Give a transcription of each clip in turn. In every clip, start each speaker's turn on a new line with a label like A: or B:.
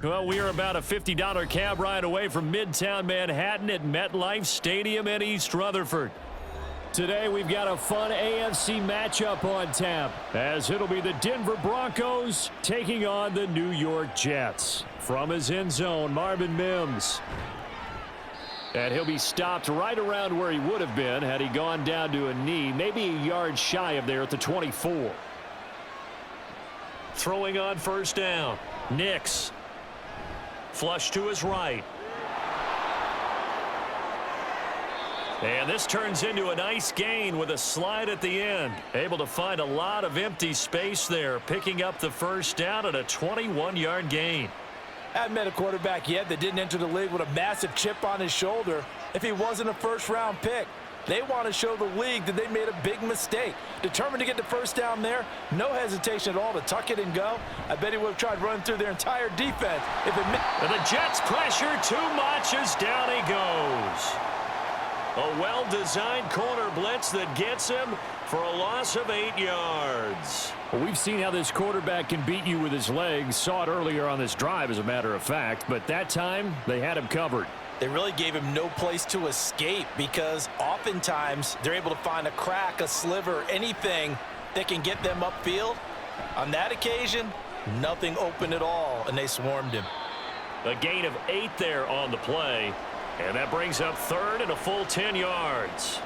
A: Well, we are about a $50 cab ride away from Midtown Manhattan at MetLife Stadium in East Rutherford. Today, we've got a fun AFC matchup on tap, as it'll be the Denver Broncos taking on the New York Jets. From his end zone, Marvin Mims. And he'll be stopped right around where he would have been had he gone down to a knee, maybe a yard shy of there at the 24. Throwing on first down, Nix. Flush to his right. And this turns into a nice gain with a slide at the end. Able to find a lot of empty space there, picking up the first down at a 21-yard gain.
B: I haven't met a quarterback yet that didn't enter the league with a massive chip on his shoulder if he wasn't a first-round pick. They want to show the league that they made a big mistake. Determined to get the first down there, no hesitation at all to tuck it and go. I bet he would have tried running through their entire defense if it meant.
A: And the Jets pressure too much as down he goes. A well-designed corner blitz that gets him for a loss of 8 yards.
C: Well, we've seen how this quarterback can beat you with his legs. Saw it earlier on this drive, as a matter of fact. But that time, they had him covered.
B: They really gave him no place to escape because oftentimes they're able to find a crack, a sliver, anything that can get them upfield. On that occasion, nothing open at all, and they swarmed him.
A: A gain of 8 there on the play, and that brings up third and a full 10 yards.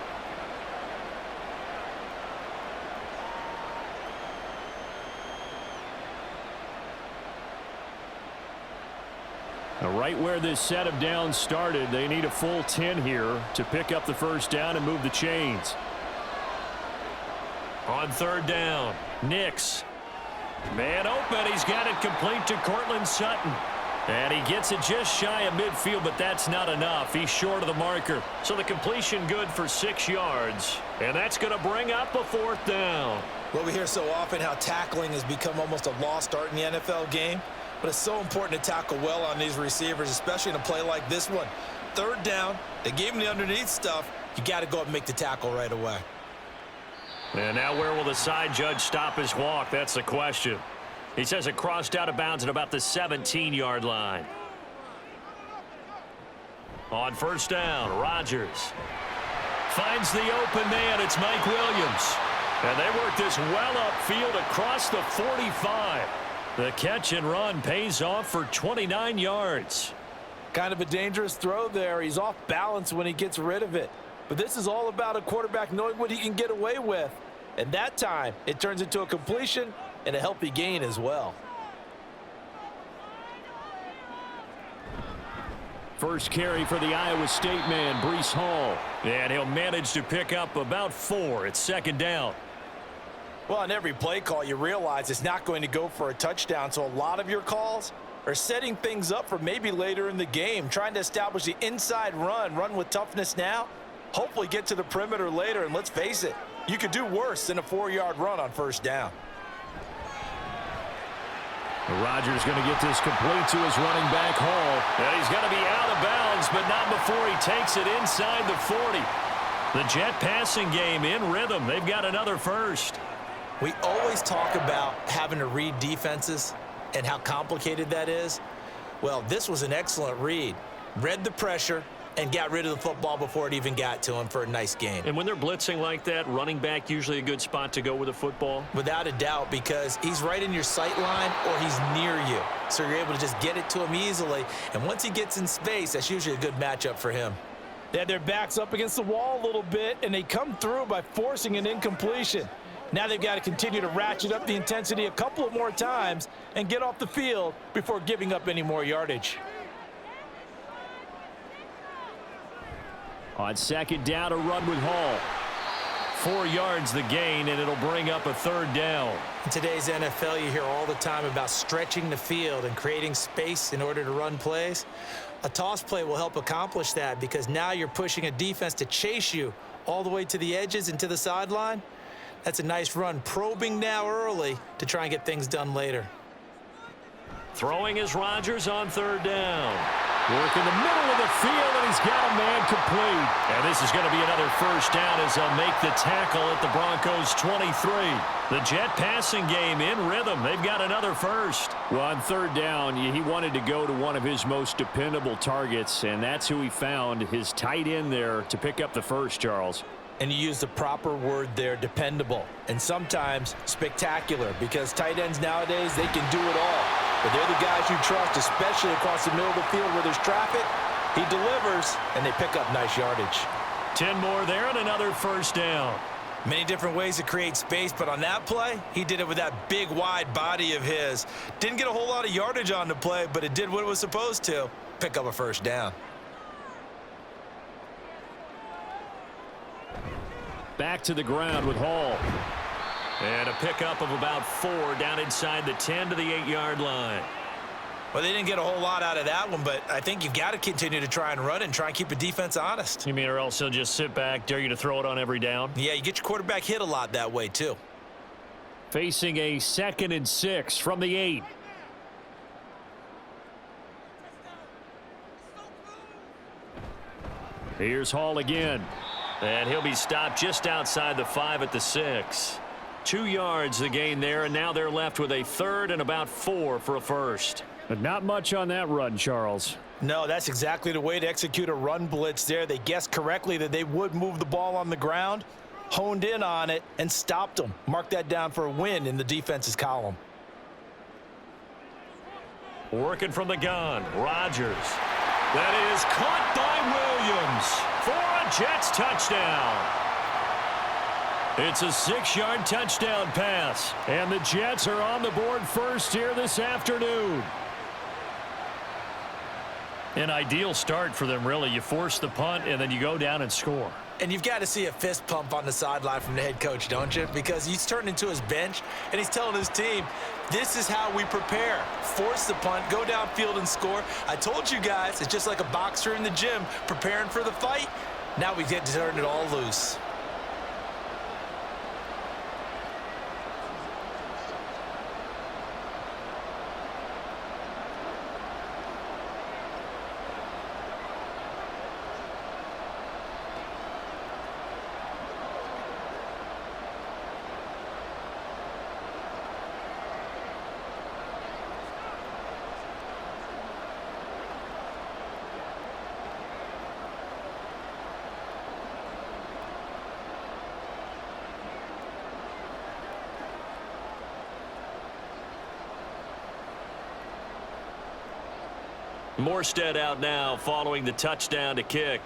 C: Now, right where this set of downs started, they need a full 10 here to pick up the first down and move the chains.
A: On third down, Nix. Man open, he's got it complete to Cortland Sutton. And he gets it just shy of midfield, but that's not enough. He's short of the marker. So the completion good for 6 yards. And that's going to bring up a fourth down.
B: Well, we hear so often how tackling has become almost a lost art in the NFL game. But it's so important to tackle well on these receivers, especially in a play like this one. Third down, they gave him the underneath stuff. You got to go up and make the tackle right away.
A: And now where will the side judge stop his walk? That's the question. He says it crossed out of bounds at about the 17-yard line. On first down, Rodgers finds the open man. It's Mike Williams. And they work this well upfield across the 45. The catch and run pays off for 29 yards.
B: Kind of a dangerous throw there. He's off balance when he gets rid of it. But this is all about a quarterback knowing what he can get away with. And that time, it turns into a completion and a healthy gain as well.
C: First carry for the Iowa State man, Breece Hall.
A: And he'll manage to pick up about 4. It's second down.
B: Well, on every play call, you realize it's not going to go for a touchdown. So a lot of your calls are setting things up for maybe later in the game, trying to establish the inside run with toughness now, hopefully get to the perimeter later. And let's face it, you could do worse than a 4-yard run on first down.
C: Rodgers going to get this complete to his running back, Hall.
A: And he's going to be out of bounds, but not before he takes it inside the 40. The Jet passing game in rhythm. They've got another first.
B: We always talk about having to read defenses and how complicated that is. Well, this was an excellent read. Read the pressure and got rid of the football before it even got to him for a nice gain.
A: And when they're blitzing like that, running back usually a good spot to go with the football?
B: Without a doubt, because he's right in your sight line or he's near you. So you're able to just get it to him easily. And once he gets in space, that's usually a good matchup for him. They had their backs up against the wall a little bit, and they come through by forcing an incompletion. Now they've got to continue to ratchet up the intensity a couple of more times and get off the field before giving up any more yardage.
C: On second down, a run with Hall.
A: 4 yards the gain, and it'll bring up a third down.
B: In today's NFL, you hear all the time about stretching the field and creating space in order to run plays. A toss play will help accomplish that because now you're pushing a defense to chase you all the way to the edges and to the sideline. That's a nice run, probing now early to try and get things done later.
A: Throwing is Rodgers on third down. Work in the middle of the field, and he's got a man complete. And this is going to be another first down as they'll make the tackle at the Broncos' 23. The Jet passing game in rhythm. They've got another first. Well, on third down, he wanted to go to one of his most dependable targets, and that's who he found, his tight end there, to pick up the first, Charles.
B: And you use the proper word there, dependable, and sometimes spectacular, because tight ends nowadays, they can do it all. But they're the guys you trust, especially across the middle of the field where there's traffic. He delivers, and they pick up nice yardage.
A: 10 more there and another first down.
B: Many different ways to create space, but on that play, he did it with that big, wide body of his. Didn't get a whole lot of yardage on the play, but it did what it was supposed to, pick up a first down.
A: Back to the ground with Hall. And a pickup of about 4 down inside the 10 to the 8-yard line.
B: Well, they didn't get a whole lot out of that one, but I think you've got to continue to try and run and try and keep the defense honest.
A: You mean or else he'll just sit back, dare you to throw it on every down?
B: Yeah, you get your quarterback hit a lot that way, too.
A: Facing a 2nd and 6 from the 8. Here's Hall again. And he'll be stopped just outside the 5 at the 6. 2 yards the gain there, and now they're left with a 3rd and about 4 for a first. But not much on that run, Charles.
B: No, that's exactly the way to execute a run blitz there. They guessed correctly that they would move the ball on the ground, honed in on it, and stopped them. Mark that down for a win in the defense's column.
A: Working from the gun, Rodgers. That is caught by Williams for a Jets touchdown. It's a 6-yard touchdown pass, and the Jets are on the board first here this afternoon. An ideal start for them, really. You force the punt, and then you go down and score.
B: And you've got to see a fist pump on the sideline from the head coach, don't you? Because he's turned into his bench, and he's telling his team, this is how we prepare. Force the punt, go downfield and score. I told you guys, it's just like a boxer in the gym preparing for the fight. Now we get to turn it all loose.
A: Morstead out now following the touchdown to kick.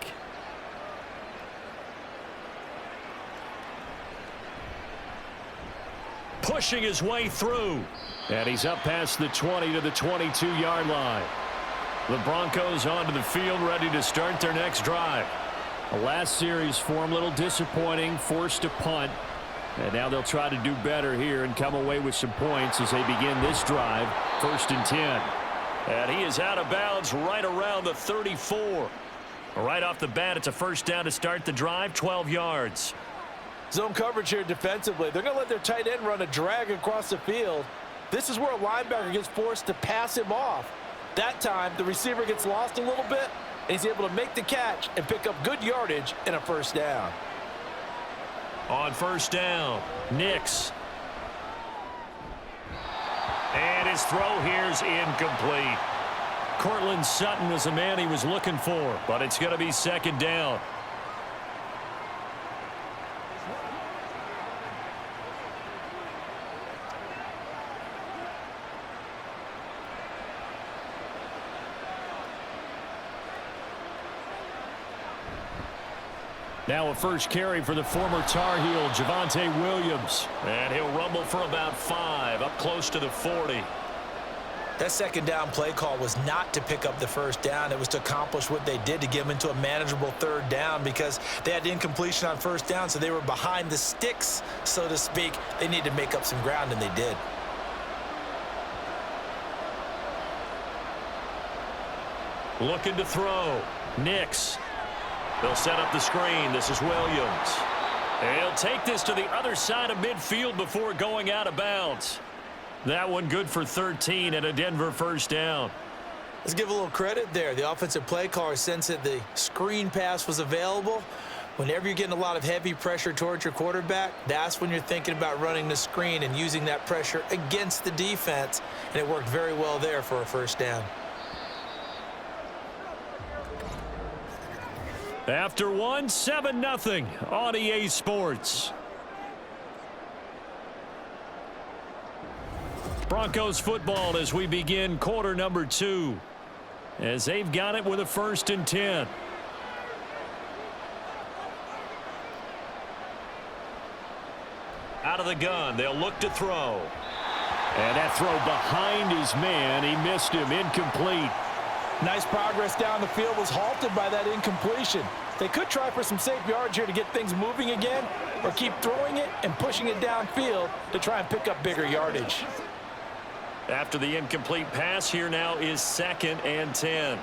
A: Pushing his way through. And he's up past the 20 to the 22-yard line. The Broncos onto the field ready to start their next drive. The last series for him, a little disappointing, forced to punt. And now they'll try to do better here and come away with some points as they begin this drive. 1st and 10. And he is out of bounds right around the 34. Right off the bat, it's a first down to start the drive, 12 yards.
B: Zone coverage here defensively. They're going to let their tight end run a drag across the field. This is where a linebacker gets forced to pass him off. That time, the receiver gets lost a little bit, and he's able to make the catch and pick up good yardage and a first down.
A: On first down, Nix. And his throw here's incomplete. Cortland Sutton was the man he was looking for, but it's going to be 2nd down. Now a first carry for the former Tar Heel, Javonte Williams. And he'll rumble for about 5, up close to the 40.
B: That 2nd down play call was not to pick up the first down. It was to accomplish what they did to get them into a manageable 3rd down because they had incompletion on first down, so they were behind the sticks, so to speak. They needed to make up some ground, and they did.
A: Looking to throw. Nix. They'll set up the screen. This is Williams. He'll take this to the other side of midfield before going out of bounds. That one good for 13 and a Denver first down.
B: Let's give a little credit there. The offensive play caller sensed that the screen pass was available. Whenever you're getting a lot of heavy pressure towards your quarterback, that's when you're thinking about running the screen and using that pressure against the defense. And it worked very well there for a first down.
A: After one, 7-0 on EA Sports. Broncos football as we begin quarter number 2. As they've got it with a 1st and 10. Out of the gun, they'll look to throw. And that throw behind his man, he missed him, incomplete.
B: Nice progress down the field was halted by that incompletion. They could try for some safe yards here to get things moving again, or keep throwing it and pushing it downfield to try and pick up bigger yardage.
A: After the incomplete pass, here now is 2nd and 10.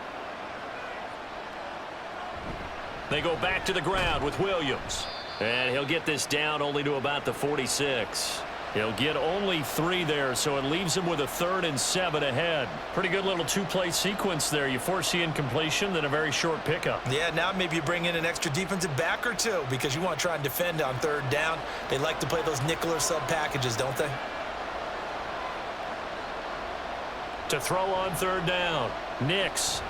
A: They go back to the ground with Williams. And he'll get this down only to about the 46. He'll get only 3 there, so it leaves him with a 3rd and 7 ahead. Pretty good little 2-play sequence there. You force the incompletion, then a very short pickup.
B: Yeah, now maybe you bring in an extra defensive back or 2 because you want to try and defend on 3rd down. They like to play those nickel or sub packages, don't they?
A: To throw on 3rd down, Nix.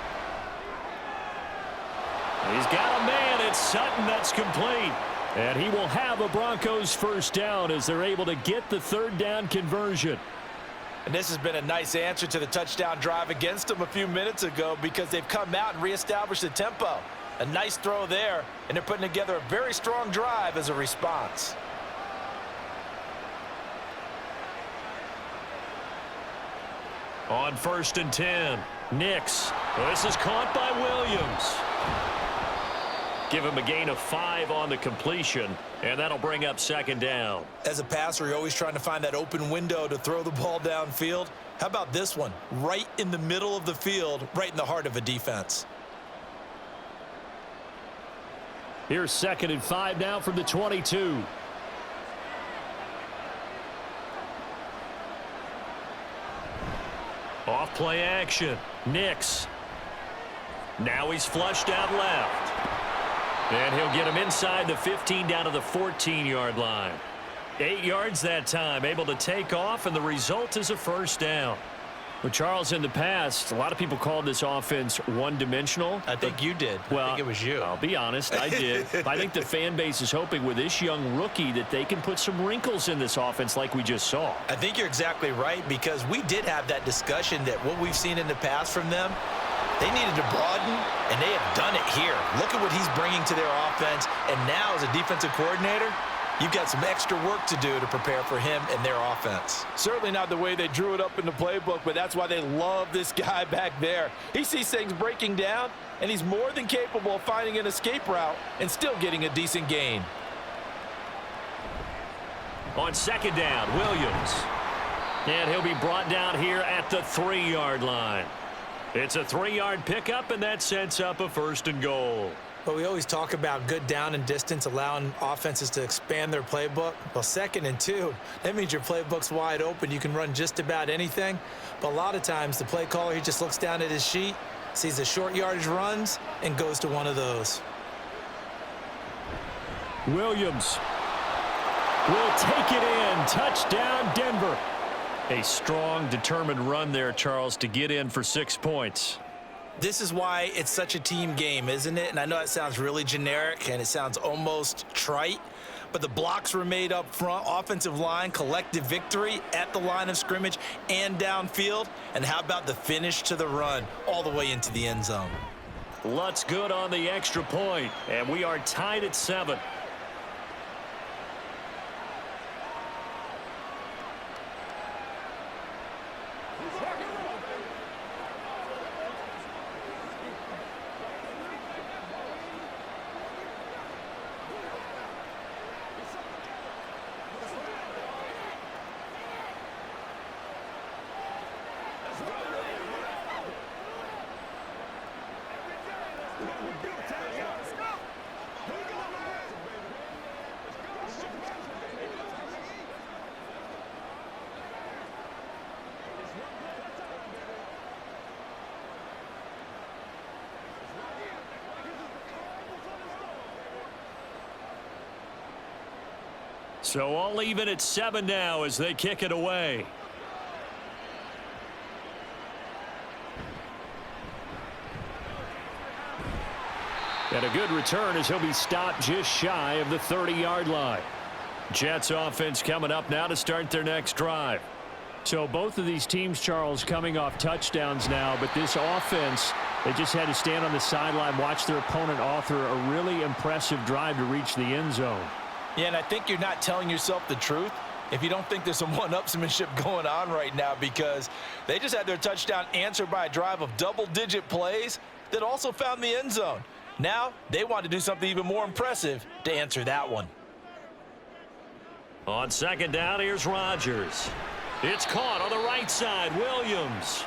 A: He's got a man. It's Sutton. That's complete. And he will have a Broncos 1st down as they're able to get the 3rd down conversion.
B: And this has been a nice answer to the touchdown drive against them a few minutes ago because they've come out and reestablished the tempo. A nice throw there, and they're putting together a very strong drive as a response.
A: On 1st and 10, Nix. This is caught by Williams. Give him a gain of 5 on the completion, and that'll bring up 2nd down.
B: As a passer, you're always trying to find that open window to throw the ball downfield. How about this one? Right in the middle of the field, right in the heart of a defense.
A: Here's 2nd and 5 now from the 22. Off play action. Nix. Now he's flushed out left. And he'll get him inside the 15 down to the 14-yard line. 8 yards that time, able to take off, and the result is a 1st down. Well, Charles, in the past, a lot of people called this offense one-dimensional.
B: I think you did.
A: Well,
B: I think it was you.
A: I'll be honest, I did. I think the fan base is hoping with this young rookie that they can put some wrinkles in this offense like we just saw.
B: I think you're exactly right because we did have that discussion that what we've seen in the past from them, they needed to broaden, and they have done it here. Look at what he's bringing to their offense, and now as a defensive coordinator, you've got some extra work to do to prepare for him and their offense.
D: Certainly not the way they drew it up in the playbook, but that's why they love this guy back there. He sees things breaking down, and he's more than capable of finding an escape route and still getting a decent gain.
A: On 2nd down, Williams. And he'll be brought down here at the 3-yard line. It's a 3-yard pickup, and that sets up a 1st and goal.
B: But we always talk about good down and distance, allowing offenses to expand their playbook. Well, 2nd and 2, that means your playbook's wide open. You can run just about anything. But a lot of times, the play caller, he just looks down at his sheet, sees the short yardage runs, and goes to one of those.
A: Williams will take it in. Touchdown, Denver. A strong, determined run there, Charles, to get in for 6 points.
B: This is why it's such a team game, isn't it? And I know it sounds really generic and it sounds almost trite, but the blocks were made up front, offensive line, collective victory at the line of scrimmage and downfield. And how about the finish to the run all the way into the end zone?
A: Lutz good on the extra point, and we are tied at 7. So all even at 7 now as they kick it away. And a good return as he'll be stopped just shy of the 30-yard line. Jets offense coming up now to start their next drive. So both of these teams, Charles, coming off touchdowns now, but this offense, they just had to stand on the sideline, watch their opponent author a really impressive drive to reach the end zone.
D: Yeah, and I think you're not telling yourself the truth if you don't think there's some one-upsmanship going on right now, because they just had their touchdown answered by a drive of double-digit plays that also found the end zone. Now they want to do something even more impressive to answer that one.
A: On second down, here's Rodgers. It's caught on the right side. Williams.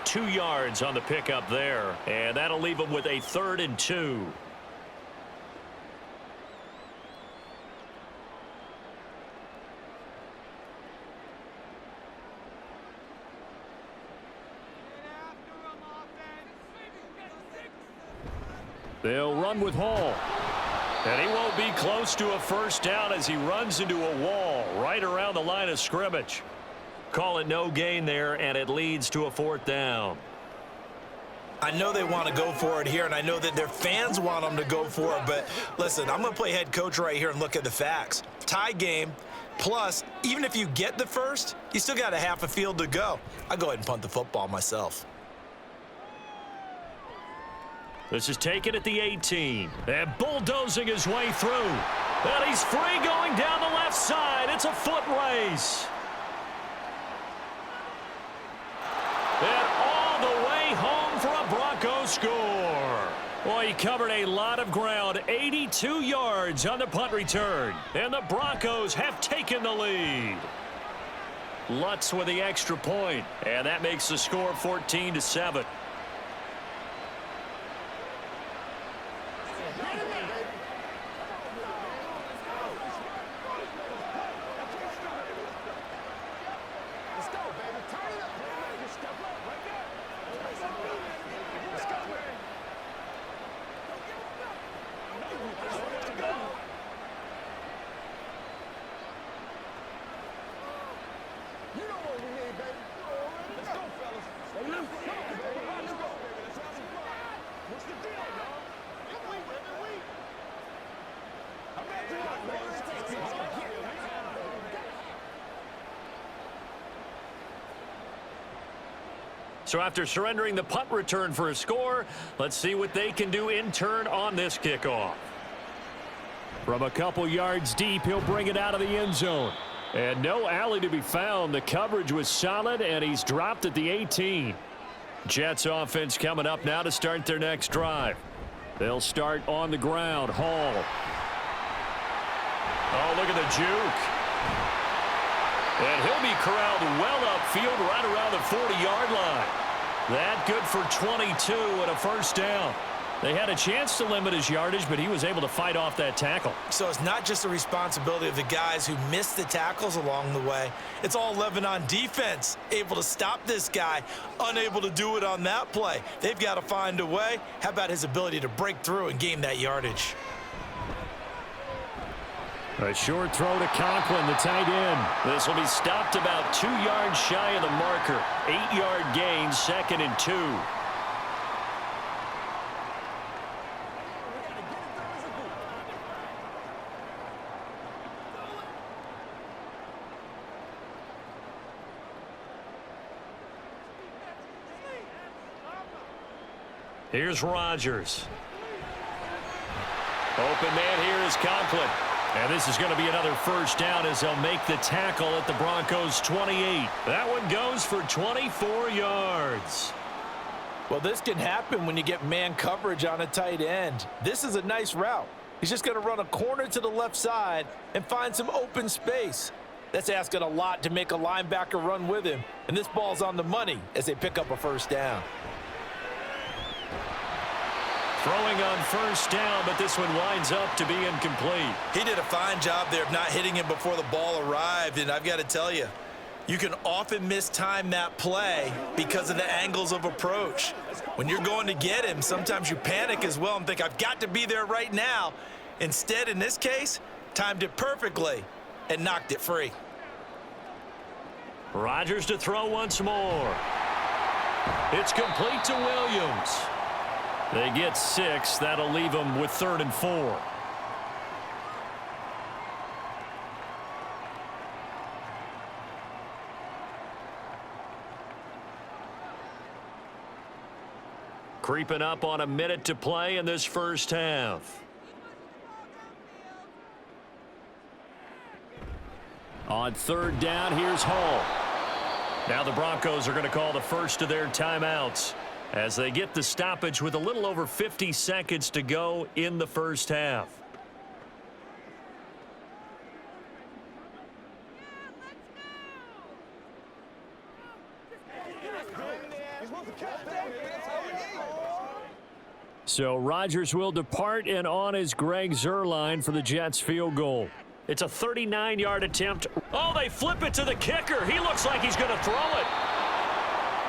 A: 2 yards on the pickup there, and that'll leave them with a 3rd and 2. They'll run with Hall. And he won't be close to a first down as he runs into a wall right around the line of scrimmage. Call it no gain there, and it leads to a 4th down.
B: I know they want to go for it here, and I know that their fans want them to go for it, but listen, I'm going to play head coach right here and look at the facts. Tie game, plus, even if you get the first, you still got a half a field to go. I'll go ahead and punt the football myself.
A: This is taken at the 18. And bulldozing his way through. And he's free going down the left side. It's a foot race. And all the way home for a Broncos score. Boy, he covered a lot of ground. 82 yards on the punt return. And the Broncos have taken the lead. Lutz with the extra point. And that makes the score 14-7. So after surrendering the punt return for a score, let's see what they can do in turn on this kickoff. From a couple yards deep, he'll bring it out of the end zone. And no alley to be found. The coverage was solid, and he's dropped at the 18. Jets offense coming up now to start their next drive. They'll start on the ground. Hall. Oh, look at the juke. And he'll be corralled well upfield right around the 40-yard line. That good for 22 and a first down. They had a chance to limit his yardage, but he was able to fight off that tackle.
B: So it's not just the responsibility of the guys who missed the tackles along the way. It's all 11 on defense, able to stop this guy, unable to do it on that play. They've got to find a way. How about his ability to break through and gain that yardage?
A: A short throw to Conklin, the tight end. This will be stopped about 2 yards shy of the marker. 8-yard gain, 2nd and 2. Here's Rodgers. Open man here is Conklin. And this is going to be another first down as they'll make the tackle at the Broncos' 28. That one goes for 24 yards.
D: Well, this can happen when you get man coverage on a tight end. This is a nice route. He's just going to run a corner to the left side and find some open space. That's asking a lot to make a linebacker run with him. And this ball's on the money as they pick up a first down.
A: Throwing on first down, but this one winds up to be incomplete.
B: He did a fine job there of not hitting him before the ball arrived, and I've got to tell you, you can often mistime that play because of the angles of approach. When you're going to get him, sometimes you panic as well and think, I've got to be there right now. Instead, in this case, timed it perfectly. and knocked it free.
A: Rodgers to throw once more. It's complete to Williams. They get 6. That'll leave them with 3rd and 4. Creeping up on a minute to play in this first half. On 3rd down, here's Hall. Now the Broncos are going to call the first of their timeouts as they get the stoppage with a little over 50 seconds to go in the first half. So Rodgers will depart, and on is Greg Zuerlein for the Jets field goal. It's a 39-yard attempt. Oh, they flip it to the kicker. He looks like he's going to throw it.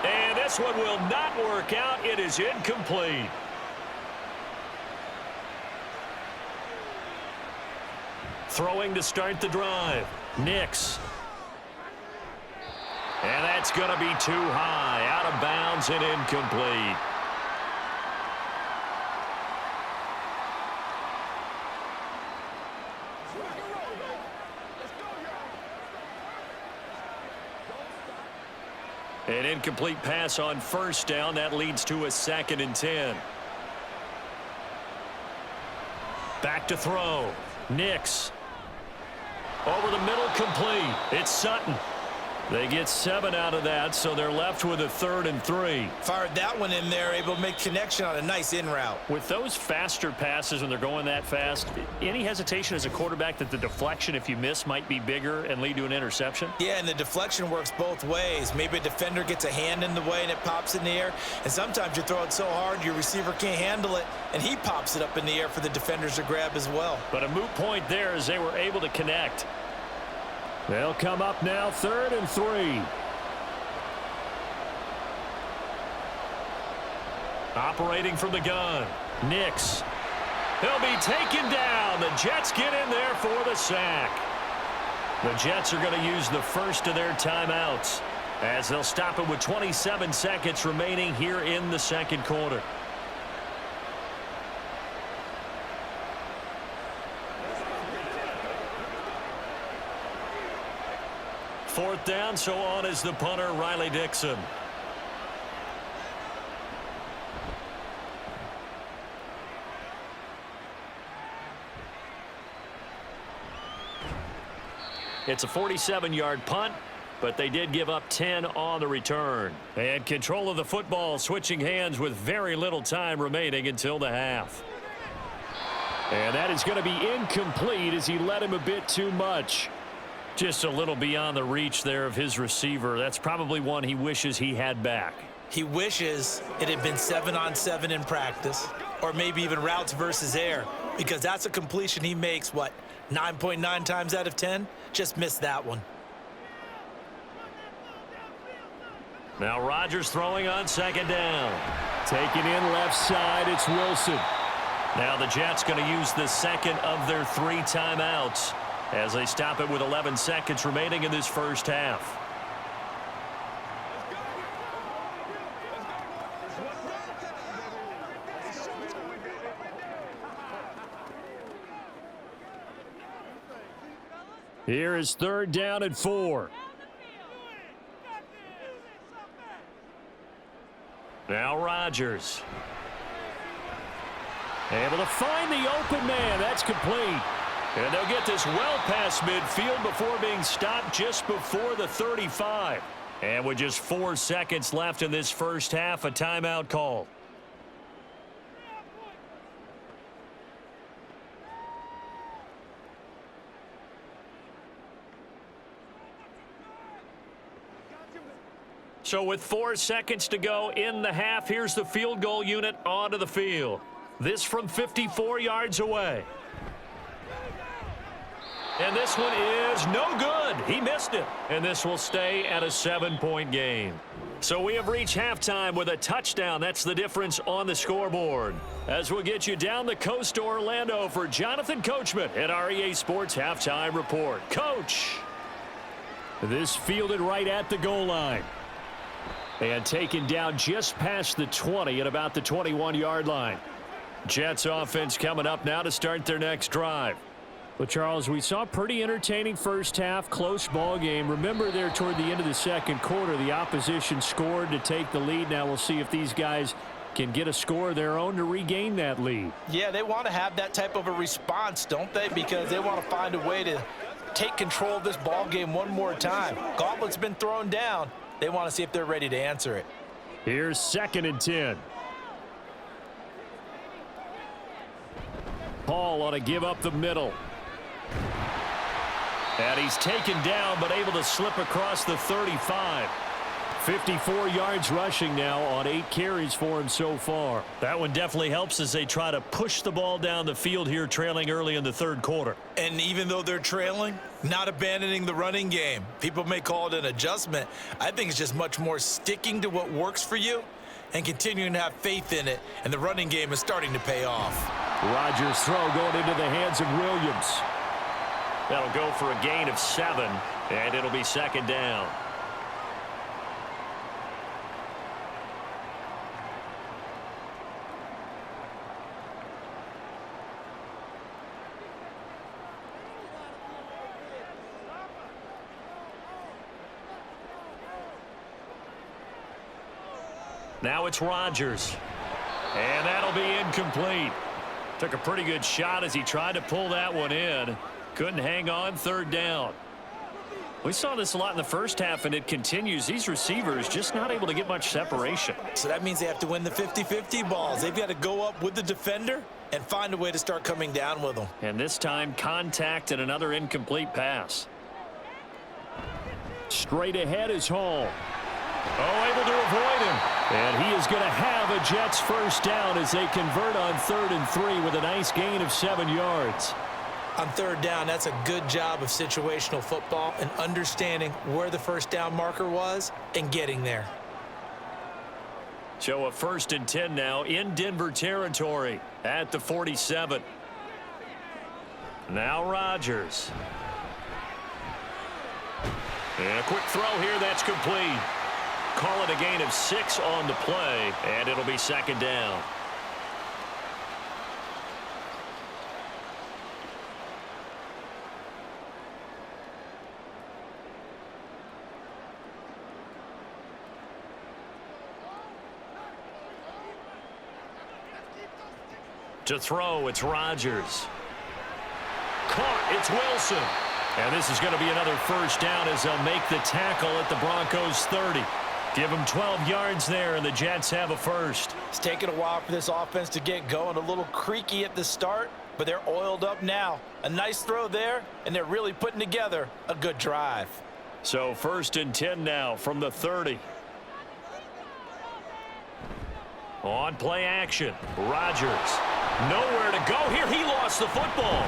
A: And this one will not work out. It is incomplete. Throwing to start the drive. Nix. And that's going to be too high. Out of bounds and incomplete. An incomplete pass on 1st down. That leads to a 2nd and 10. Back to throw. Nix. Over the middle, complete. It's Sutton. They get 7 out of that, so they're left with a 3rd and 3.
B: Fired that one in there, able to make connection on a nice in route.
A: With those faster passes when they're going that fast, any hesitation as a quarterback that the deflection, if you miss, might be bigger and lead to an interception?
B: Yeah, and the deflection works both ways. Maybe a defender gets a hand in the way and it pops in the air, and sometimes you throw it so hard your receiver can't handle it, and he pops it up in the air for the defenders to grab as well.
A: But a moot point there as they were able to connect. They'll come up now, 3rd and 3. Operating from the gun. Nix. He'll be taken down. The Jets get in there for the sack. The Jets are going to use the first of their timeouts as they'll stop it with 27 seconds remaining here in the second quarter. Fourth down, so on is the punter, Riley Dixon. It's a 47-yard punt, but they did give up 10 on the return. And control of the football switching hands with very little time remaining until the half. And that is going to be incomplete as he led him a bit too much. Just a little beyond the reach there of his receiver. That's probably one he wishes he had back.
B: He wishes it had been 7-on-7 in practice, or maybe even routes versus air, because that's a completion he makes, 9.9 times out of 10? Just missed that one.
A: Now Rodgers throwing on 2nd down. Taking in left side, it's Wilson. Now the Jets going to use the second of their 3 timeouts as they stop it with 11 seconds remaining in this first half. Here is 3rd down and 4. Now Rodgers. Able to find the open man. That's complete. And they'll get this well past midfield before being stopped just before the 35. And with just 4 seconds left in this first half, a timeout call. So with 4 seconds to go in the half, here's the field goal unit onto the field. This from 54 yards away. And this one is no good. He missed it. And this will stay at a 7-point game. So we have reached halftime with a touchdown. That's the difference on the scoreboard. As we'll get you down the coast to Orlando for Jonathan Coachman at our EA Sports Halftime Report. Coach. This fielded right at the goal line. And taken down just past the 20 at about the 21-yard line. Jets offense coming up now to start their next drive. Well, Charles, we saw a pretty entertaining first half, close ball game. Remember there toward the end of the second quarter, the opposition scored to take the lead. Now we'll see if these guys can get a score of their own to regain that lead.
D: Yeah, they want to have that type of a response, don't they? Because they want to find a way to take control of this ball game one more time. Gauntlet's been thrown down. They want to see if they're ready to answer it.
A: Here's 2nd and 10. Paul on a give up the middle. And he's taken down but able to slip across the 35. 54 yards rushing now on 8 carries for him so far.
C: That one definitely helps as they try to push the ball down the field here, trailing early in the third quarter.
B: And even though they're trailing, not abandoning the running game. People may call it an adjustment. I think it's just much more sticking to what works for you and continuing to have faith in it. And the running game is starting to pay off.
A: Rodgers' throw going into the hands of Williams.
C: That'll go for a gain of 7, and it'll be 2nd down. Now it's Rodgers. And that'll be incomplete. Took a pretty good shot as he tried to pull that one in. Couldn't hang on, 3rd down. We saw this a lot in the first half, and it continues. These receivers just not able to get much separation.
B: So that means they have to win the 50-50 balls. They've got to go up with the defender and find a way to start coming down with them.
A: And this time, contact and another incomplete pass. Straight ahead is Hall. Oh, able to avoid him. And he is going to have a Jets first down as they convert on 3rd and 3 with a nice gain of 7 yards.
B: On 3rd down, that's a good job of situational football and understanding where the first down marker was and getting there.
A: So a 1st and 10 now in Denver territory at the 47. Now Rodgers. And a quick throw here, that's complete. Call it a gain of 6 on the play, and it'll be 2nd down. To throw, it's Rodgers. Caught, it's Wilson. And this is going to be another first down as they'll make the tackle at the Broncos 30. Give them 12 yards there, and the Jets have a first.
D: It's taken a while for this offense to get going. A little creaky at the start, but they're oiled up now. A nice throw there, and they're really putting together a good drive.
A: So 1st and 10 now from the 30. On play action, Rodgers. Nowhere to go here. He lost the football.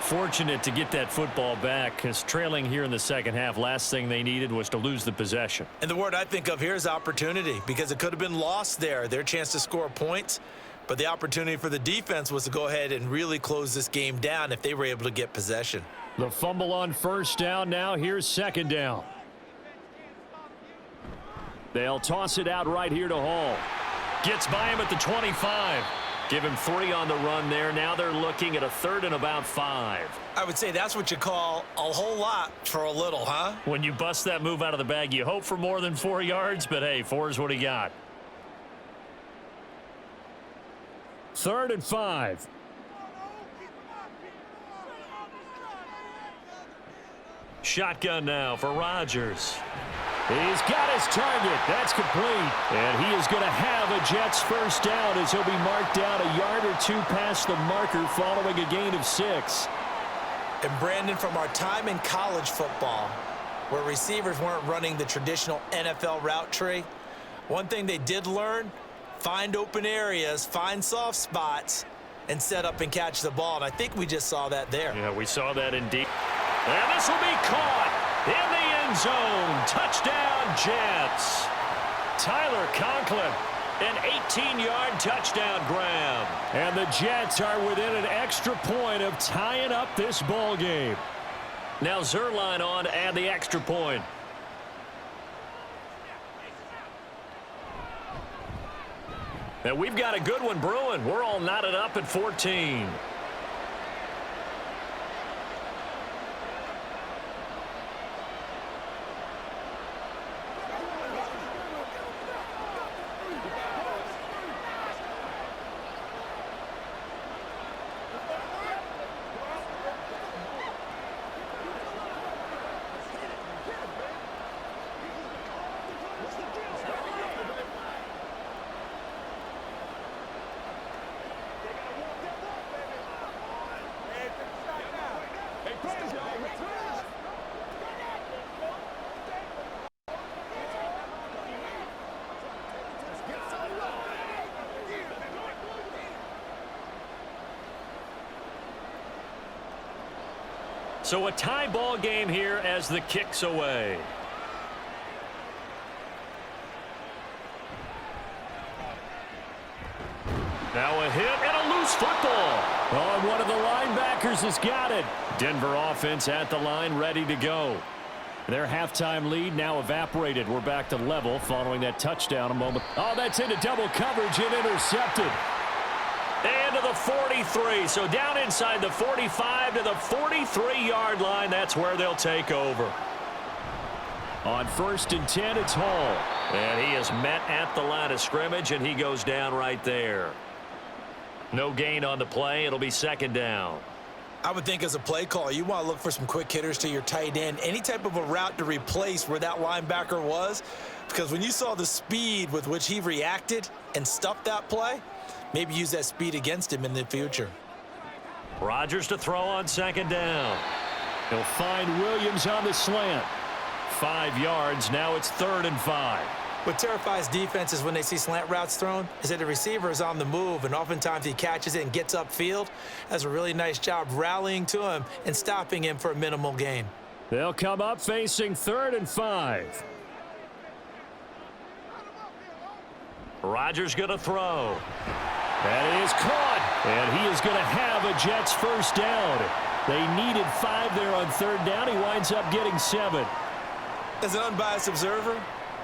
A: Fortunate to get that football back, because trailing here in the second half, last thing they needed was to lose the possession.
B: And the word I think of here is opportunity, because it could have been lost there. Their chance to score points, but the opportunity for the defense was to go ahead and really close this game down if they were able to get possession.
A: The fumble on 1st down now. Here's 2nd down. They'll toss it out right here to Hall. Gets by him at the 25. Give him 3 on the run there. Now they're looking at a 3rd and about 5.
B: I would say that's what you call a whole lot for a little, huh?
A: When you bust that move out of the bag, you hope for more than 4 yards, but hey, 4 is what he got. 3rd and 5. Shotgun now for Rodgers. He's got his target. That's complete. And he is going to have a Jets first down as he'll be marked down a yard or 2 past the marker following a gain of 6.
B: And Brandon, from our time in college football, where receivers weren't running the traditional NFL route tree, one thing they did learn, find open areas, find soft spots, and set up and catch the ball. And I think we just saw that there.
A: Yeah, we saw that indeed. And this will be caught in the end
C: end zone. Touchdown, Jets. Tyler Conklin, an 18-yard touchdown grab.
A: And the Jets are within an extra point of tying up this ball game.
C: Now Zerline on to add the extra point. And we've got a good one brewing. We're all knotted up at 14. So a tie ball game here as the kick's away. Now a hit and a loose football.
A: Oh, and one of the linebackers has got it. Denver offense at the line, ready to go. Their halftime lead now evaporated. We're back to level following that touchdown a moment. Oh, that's into double coverage and intercepted.
C: And to the 43. So down inside the 45 to the 43-yard line. That's where they'll take over.
A: On 1st and 10, it's Hall.
C: And he is met at the line of scrimmage, and he goes down right there. No gain on the play. It'll be 2nd down.
B: I would think as a play caller, you want to look for some quick hitters to your tight end. Any type of a route to replace where that linebacker was. Because when you saw the speed with which he reacted and stuffed that play, maybe use that speed against him in the future.
C: Rodgers to throw on 2nd down.
A: He'll find Williams on the slant. 5 yards. Now it's 3rd and 5.
B: What terrifies defenses when they see slant routes thrown is that the receiver is on the move, and oftentimes he catches it and gets upfield. Does a really nice job rallying to him and stopping him for a minimal gain.
A: They'll come up facing 3rd and 5.
C: Rodgers going to throw.
A: That is caught, and he is going to have a Jets first down. They needed 5 there on 3rd down. He winds up getting 7.
B: As an unbiased observer,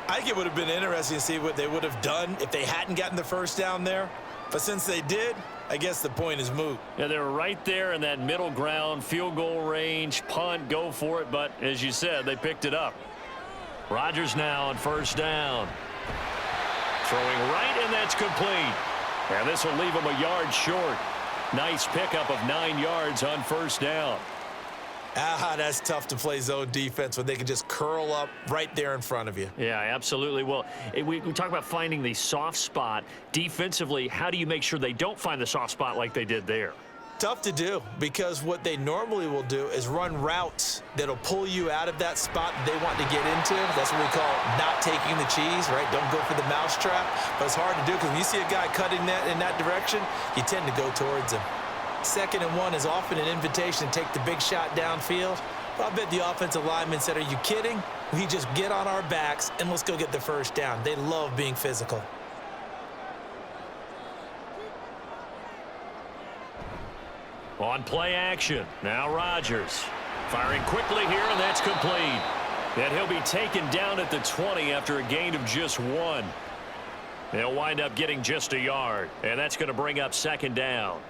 B: I think it would have been interesting to see what they would have done if they hadn't gotten the first down there. But since they did, I guess the point is moot.
C: Yeah, they were right there in that middle ground, field goal range, punt, go for it. But as you said, they picked it up. Rodgers now on 1st down. Throwing right, and that's complete. And this will leave him a yard short. Nice pickup of 9 yards on 1st down.
B: That's tough to play zone defense when they can just curl up right there in front of you.
C: Yeah, absolutely. Well, we talk about finding the soft spot. Defensively, how do you make sure they don't find the soft spot like they did there?
B: Tough to do, because what they normally will do is run routes that'll pull you out of that spot that they want to get into. That's what we call not taking the cheese, right? Don't go for the mousetrap. But it's hard to do because when you see a guy cutting that in that direction, you tend to go towards him. 2nd and 1 is often an invitation to take the big shot downfield. But I bet the offensive linemen said, are you kidding? We just get on our backs and let's go get the first down. They love being physical.
C: On play action, now Rodgers. Firing quickly here, and that's complete. And he'll be taken down at the 20 after a gain of just 1. They'll wind up getting just a yard, and that's going to bring up 2nd down.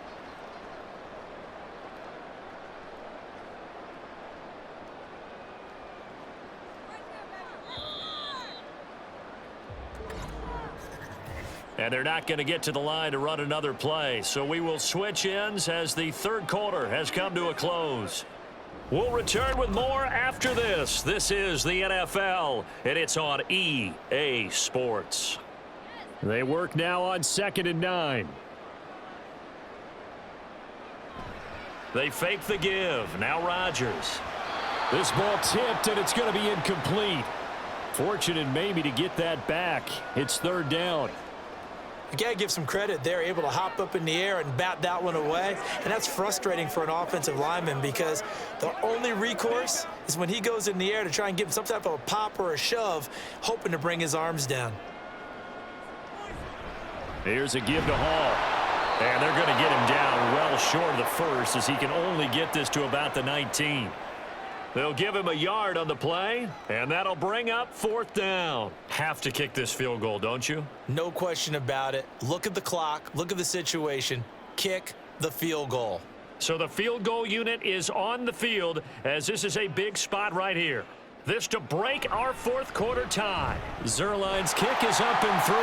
C: And they're not going to get to the line to run another play. So we will switch ends as the 3rd quarter has come to a close. We'll return with more after this. This is the NFL, and it's on EA Sports.
A: They work now on 2nd and 9.
C: They fake the give. Now Rodgers.
A: This ball tipped, and it's going to be incomplete. Fortunate maybe to get that back. It's 3rd down.
B: You got to give some credit. They're able to hop up in the air and bat that one away, and that's frustrating for an offensive lineman because the only recourse is when he goes in the air to try and give him some type of a pop or a shove, hoping to bring his arms down.
A: Here's a give to Hall, and they're going to get him down well short of the first as he can only get this to about the 19. They'll give him a yard on the play, and that'll bring up 4th down. Have to kick this field goal, don't you?
B: No question about it. Look at the clock. Look at the situation. Kick the field goal.
A: So the field goal unit is on the field as this is a big spot right here. This to break our 4th quarter tie. Zerline's kick is up and through,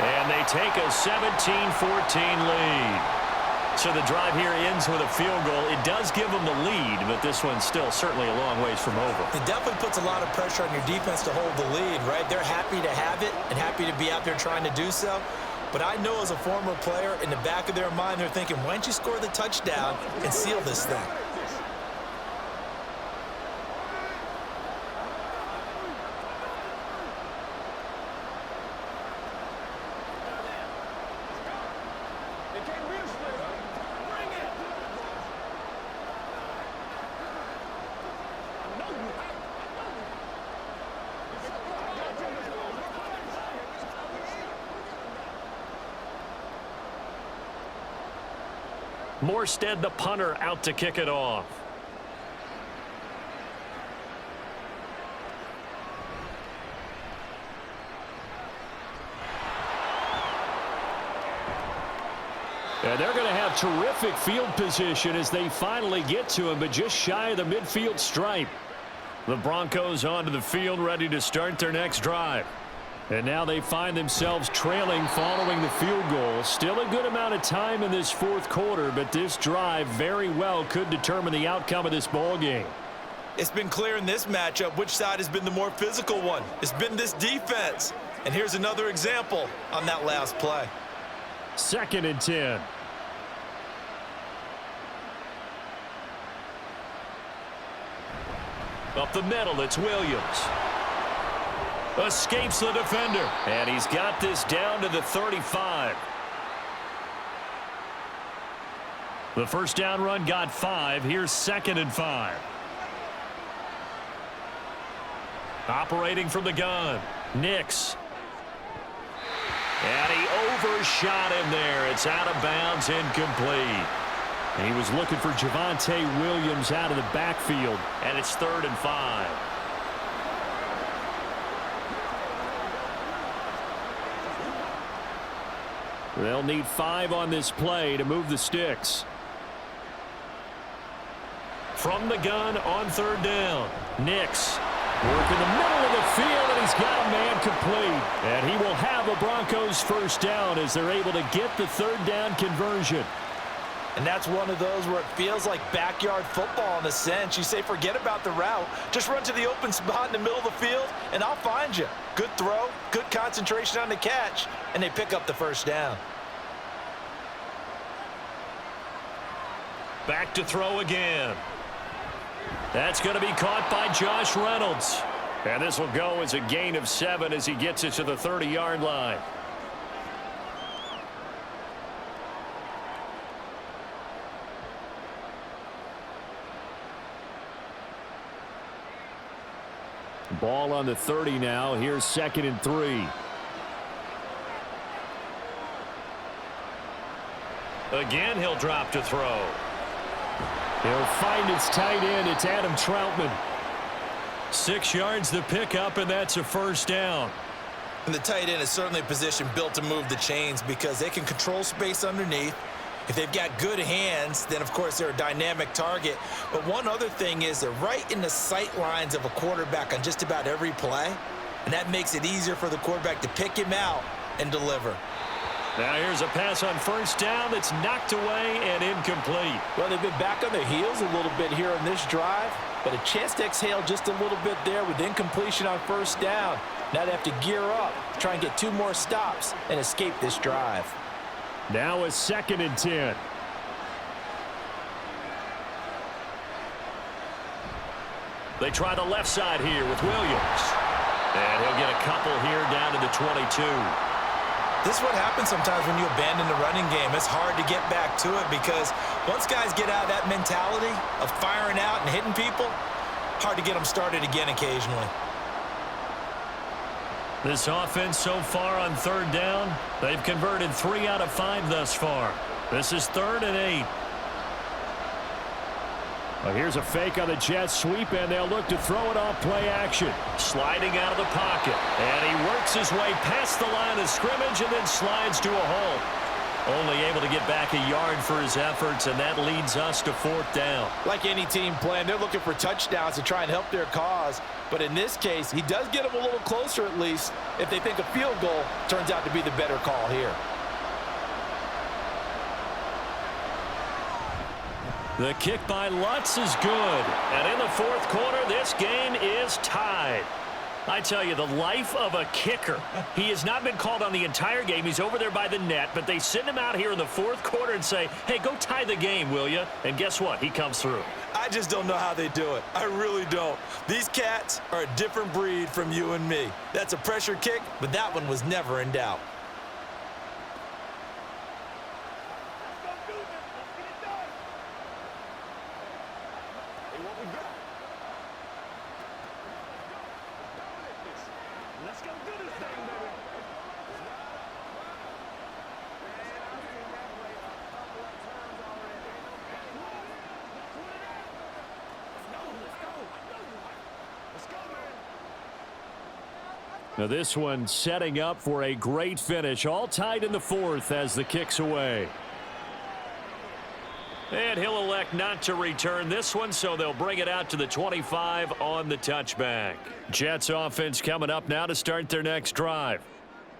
A: and they take a 17-14 lead. So the drive here ends with a field goal. It does give them the lead, but this one's still certainly a long ways from over.
B: It definitely puts a lot of pressure on your defense to hold the lead, right? They're happy to have it and happy to be out there trying to do so. But I know as a former player, in the back of their mind, they're thinking, why don't you score the touchdown and seal this thing?
A: Morstead, the punter, out to kick it off. And they're going to have terrific field position as they finally get to him, but just shy of the midfield stripe. The Broncos onto the field, ready to start their next drive. And now they find themselves trailing following the field goal. Still a good amount of time in this 4th quarter, but this drive very well could determine the outcome of this ball game.
B: It's been clear in this matchup which side has been the more physical one. It's been this defense. And here's another example on that last play.
A: 2nd and 10. Up the middle, it's Williams. Escapes the defender, and he's got this down to the 35. The first down run got 5. Here's 2nd and 5. Operating from the gun, Nix. And he overshot him there. It's out of bounds, incomplete. And he was looking for Javonte Williams out of the backfield, and it's 3rd and 5. They'll need 5 on this play to move the sticks. From the gun on 3rd down, Nix. Work in the middle of the field, and he's got a man complete. And he will have a Broncos first down as they're able to get the 3rd down conversion.
D: And that's one of those where it feels like backyard football in a sense. You say, forget about the route. Just run to the open spot in the middle of the field, and I'll find you. Good throw, good concentration on the catch, and they pick up the first down.
A: Back to throw again. That's going to be caught by Josh Reynolds. And this will go as a gain of 7 as he gets it to the 30-yard line. Ball on the 30 now. Here's 2nd and 3. Again, he'll drop to throw. He'll find his tight end. It's Adam Troutman. 6 yards the pickup, and that's a first down.
B: And the tight end is certainly a position built to move the chains because they can control space underneath. If they've got good hands, then, of course, they're a dynamic target. But one other thing is they're right in the sight lines of a quarterback on just about every play, and that makes it easier for the quarterback to pick him out and deliver.
A: Now here's a pass on first down that's knocked away and incomplete.
D: Well, they've been back on their heels a little bit here on this drive, but a chance to exhale just a little bit there with incompletion on first down. Now they have to gear up, try and get 2 more stops and escape this drive.
A: Now a 2nd and 10. They try the left side here with Williams. And he'll get a couple here down to the 22.
B: This is what happens sometimes when you abandon the running game. It's hard to get back to it because once guys get out of that mentality of firing out and hitting people, hard to get them started again occasionally.
A: This offense so far on third down, they've converted 3 out of 5 thus far. This is 3rd and 8. Well, here's a fake on the Jets sweep, and they'll look to throw it off play action. Sliding out of the pocket, and he works his way past the line of scrimmage and then slides to a hole. Only able to get back a yard for his efforts, and that leads us to 4th down.
D: Like any team playing, they're looking for touchdowns to try and help their cause. But in this case, he does get them a little closer at least if they think a field goal turns out to be the better call here.
A: The kick by Lutz is good. And in the 4th quarter, this game is tied. I tell you, the life of a kicker. He has not been called on the entire game. He's over there by the net, but they send him out here in the 4th quarter and say, hey, go tie the game, will you? And guess what? He comes through.
B: I just don't know how they do it. I really don't. These cats are a different breed from you and me. That's a pressure kick, but that one was never in doubt.
A: Now this one setting up for a great finish. All tied in the 4th as the kick's away. And he'll elect not to return this one, so they'll bring it out to the 25 on the touchback. Jets offense coming up now to start their next drive.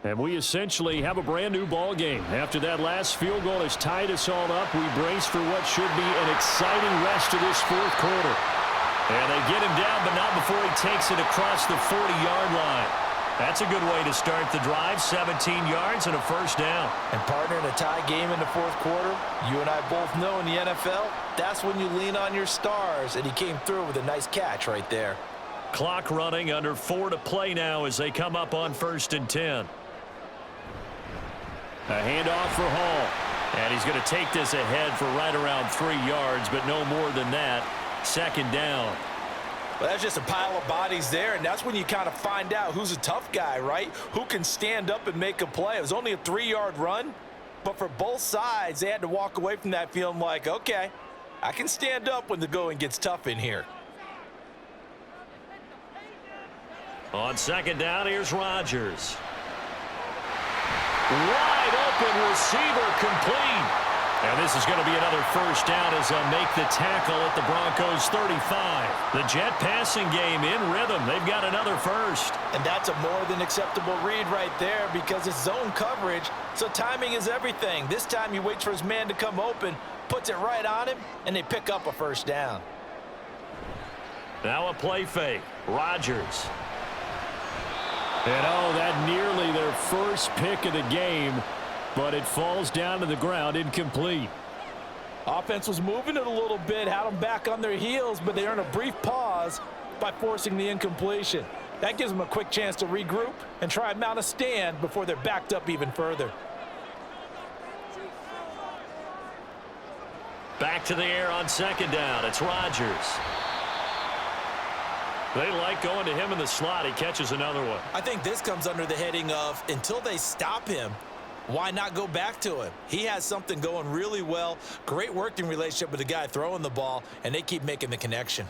A: And we essentially have a brand new ball game. After that last field goal has tied us all up, we brace for what should be an exciting rest of this 4th quarter. And they get him down, but not before he takes it across the 40-yard line. That's a good way to start the drive. 17 yards and a 1st down.
D: And partner, in a tie game in the 4th quarter, you and I both know in the NFL, that's when you lean on your stars. And he came through with a nice catch right there.
A: Clock running, under 4 to play now as they come up on 1st and 10. A handoff for Hall. And he's going to take this ahead for right around 3 yards, but no more than that. 2nd down.
D: Well, that's just a pile of bodies there, and that's when you kind of find out who's a tough guy, right? Who can stand up and make a play. It was only a 3-yard run, but for both sides, they had to walk away from that feeling like, okay, I can stand up when the going gets tough in here.
A: On 2nd down, here's Rodgers. Wide open receiver, complete. And this is going to be another 1st down as they'll make the tackle at the Broncos 35. The Jet passing game in rhythm. They've got another 1st.
D: And that's a more than acceptable read right there because it's zone coverage, so timing is everything. This time he waits for his man to come open, puts it right on him, and they pick up a 1st down.
A: Now a play fake. Rodgers. And oh, that nearly their 1st pick of the game. But it falls down to the ground, incomplete.
D: Offense was moving it a little bit, had them back on their heels, but they earn a brief pause by forcing the incompletion. That gives them a quick chance to regroup and try and mount a stand before they're backed up even further.
A: Back to the air on 2nd down. It's Rodgers. They like going to him in the slot. He catches another one.
B: I think this comes under the heading of until they stop him, why not go back to him? He has something going really well. Great working relationship with the guy throwing the ball, and they keep making the connection.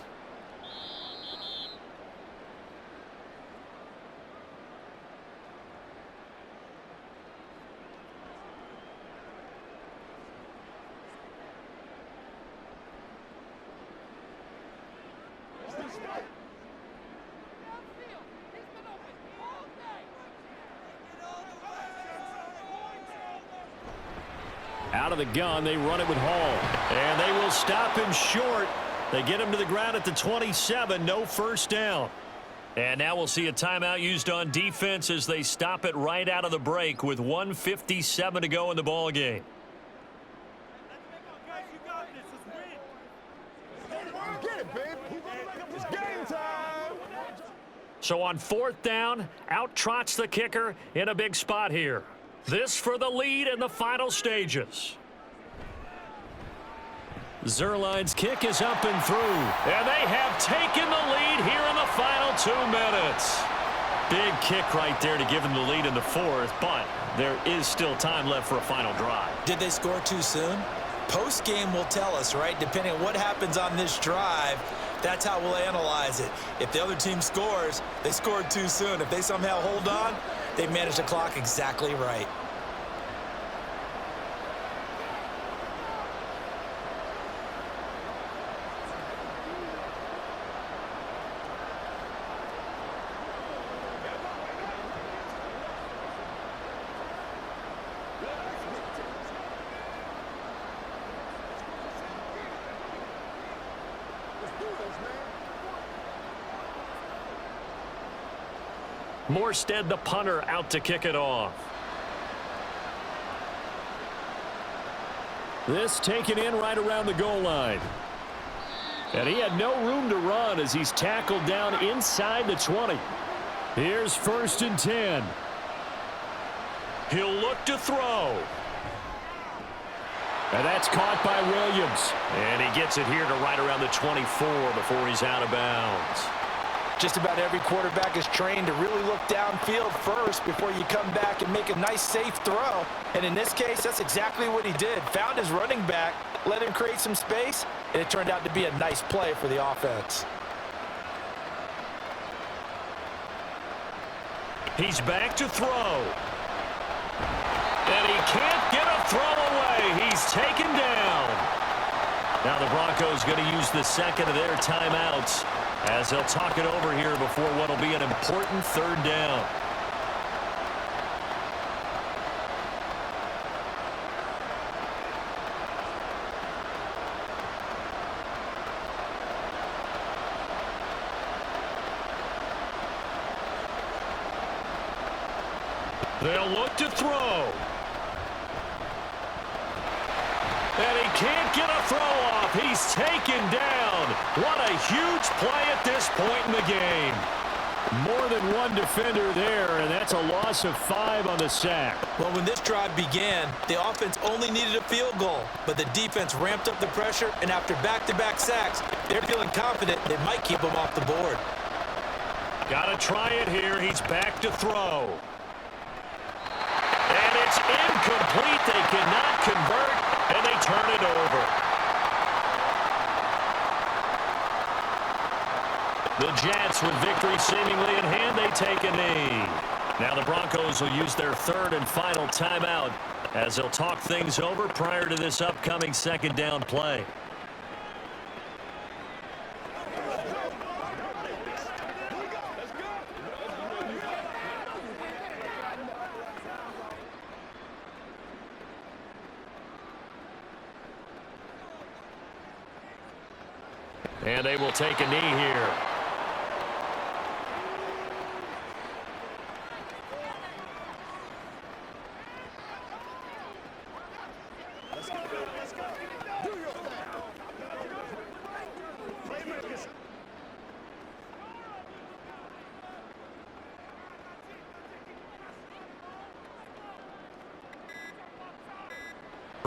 A: Out of the gun, they run it with Hall. And they will stop him short. They get him to the ground at the 27. No 1st down. And now we'll see a timeout used on defense as they stop it right out of the break with 1:57 to go in the ball game. So on 4th down, out trots the kicker in a big spot here.
C: This for the lead in the final stages.
A: Zerline's kick is up and through.
C: And they have taken the lead here in the final 2 minutes.
A: Big kick right there to give them the lead in the fourth, but there is still time left for a final drive.
B: Did they score too soon? Post-game will tell us, right? Depending on what happens on this drive, that's how we'll analyze it. If the other team scores, they scored too soon. If they somehow hold on, they managed the clock exactly right.
A: Morstead, the punter, out to kick it off. This taken in right around the goal line. And he had no room to run as he's tackled down inside the 20. Here's 1st and 10.
C: He'll look to throw.
A: And that's caught by Williams.
C: And he gets it here to right around the 24 before he's out of bounds.
D: Just about every quarterback is trained to really look downfield first before you come back and make a nice, safe throw. And in this case, that's exactly what he did. Found his running back, let him create some space, and it turned out to be a nice play for the offense.
C: He's back to throw. And he can't get a throw away. He's taken down.
A: Now the Broncos going to use the second of their timeouts as they'll talk it over here before what will be an important 3rd down.
C: They'll look to throw. And he can't get a throw off. He's taken down. What a huge play at this point in the game.
A: More than one defender there, and that's a loss of 5 on the sack.
B: Well, when this drive began, the offense only needed a field goal, but the defense ramped up the pressure, and after back-to-back sacks, they're feeling confident they might keep them off the board.
C: Got to try it here. He's back to throw. And it's incomplete. They cannot convert, and they turn it over.
A: The Jets, with victory seemingly in hand, they take a knee. Now the Broncos will use their 3rd and final timeout as they'll talk things over prior to this upcoming 2nd down play. And they will take a knee here.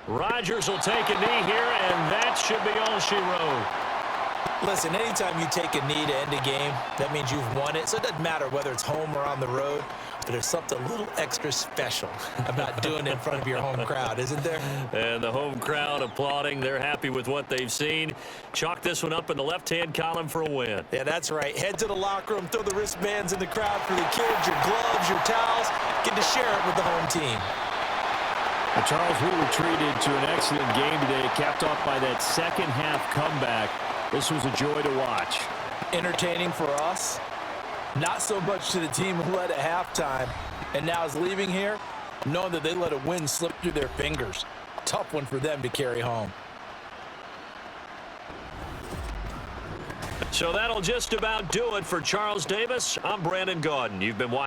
A: Rodgers will take a knee here, and that should be all she wrote.
B: Listen, anytime you take a knee to end a game, that means you've won it. So it doesn't matter whether it's home or on the road, but there's something a little extra special about doing it in front of your home crowd, isn't there?
A: And the home crowd applauding. They're happy with what they've seen. Chalk this one up in the left-hand column for a win.
B: Yeah, that's right. Head to the locker room, throw the wristbands in the crowd for the kids, your gloves, your towels. Get to share it with the home team.
A: Well, Charles, we were treated to an excellent game today, capped off by that second-half comeback. This was a joy to watch.
D: Entertaining for us, not so much to the team who led at halftime and now is leaving here knowing that they let a win slip through their fingers. Tough one for them to carry home.
A: So that'll just about do it for Charles Davis. I'm Brandon Gaudin. You've been watching.